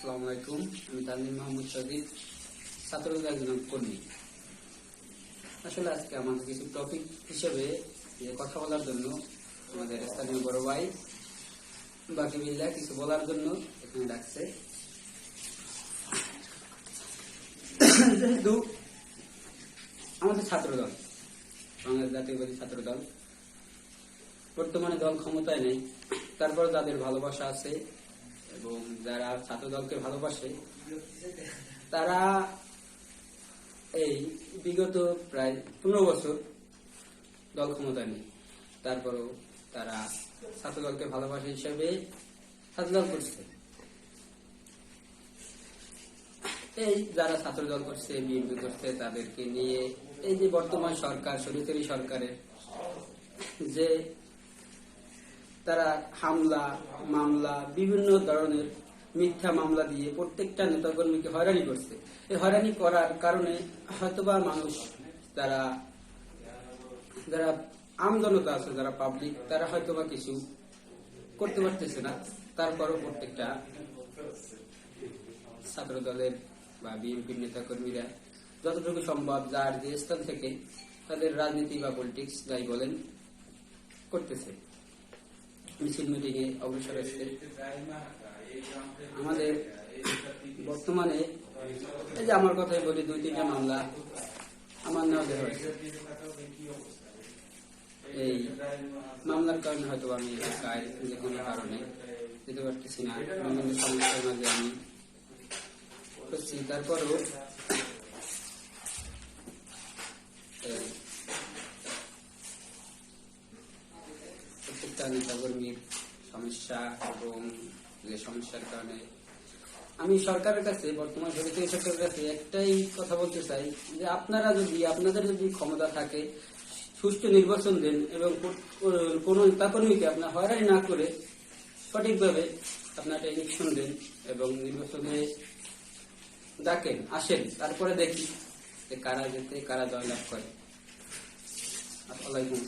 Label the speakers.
Speaker 1: আসসালামু আলাইকুম। আমি তানজিম মোহাম্মদ সজিদ, ছাত্রদের একজন কর্মী। আসলে আজকে আমাদের কিছু টপিক হিসেবে কথা বলার জন্য আমাদের স্থানীয় বড় ভাই বাকি বিল্লাহ কিছু বলার জন্য এখানে ডাকছে। যেহেতু আমাদের ছাত্রদল, বাংলাদেশ জাতীয়বাদী ছাত্রদল, বর্তমানে দল ক্ষমতায় নেই, তারপর যাদের ভালোবাসা আছে এবং যারা ছাত্রদলকে ভালোবাসে তারা এই বিগত প্রায় 15 বছর দল ক্ষমতা নেই, তারপরও তারা ছাত্রদলকে ভালোবাসে হিসেবে ছাত্রদল করছে। এই যারা ছাত্রদল করছে, বিএনপি করছে, তাদেরকে নিয়ে এই যে বর্তমান সরকার, স্বৈরাচারী সরকারের যে তারা হামলা মামলা বিভিন্ন ধরনের মিথ্যা মামলা দিয়ে প্রত্যেকটা নেতাকর্মীকে হয়রানি করছে। এই হয়রানি করার কারণে হয়তোবা মানুষ, যারা আমজনতা আছে, যারা পাবলিক, তারা হয়তোবা কিছু করতে পারতেছে না। তারপরও প্রত্যেকটা ছাত্র দলের বা বিএনপির নেতাকর্মীরা যতটুকু সম্ভব যার যে স্থান থেকে তাদের রাজনীতি বা পলিটিক্স যাই বলেন করতেছে, মিছিল মিটিং এ অগ্রসর হচ্ছে। আমাদের বর্তমানে এই যে আমার কথাই বলি, 2-3টা মামলা আমার নামে দেওয়া হয়েছে। এই মামলার কারণে হয়তো আমি এলাকায় যে কোনো কারণে যেতে পারতেছি না, বিভিন্ন সমস্যার মাঝে আমি করছি। তারপরও প্রত্যেকটা নেতাকর্মীর সমস্যা এবং যে সমস্যার কারণে আমি সরকারের কাছে, বর্তমান স্বৈরাচারী সরকারের কাছে একটাই কথা বলতে চাই যে আপনাদের যদি ক্ষমতা থাকে সুষ্ঠু নির্বাচন দেন এবং কোন নেতাকর্মীকে আপনার হয়রানি না করে সঠিকভাবে আপনার ইলেকশন দেন এবং নির্বাচনে ডাকেন, আসেন, তারপরে দেখি যে কারা জয়লাভ করে। আসসালামু আলাইকুম।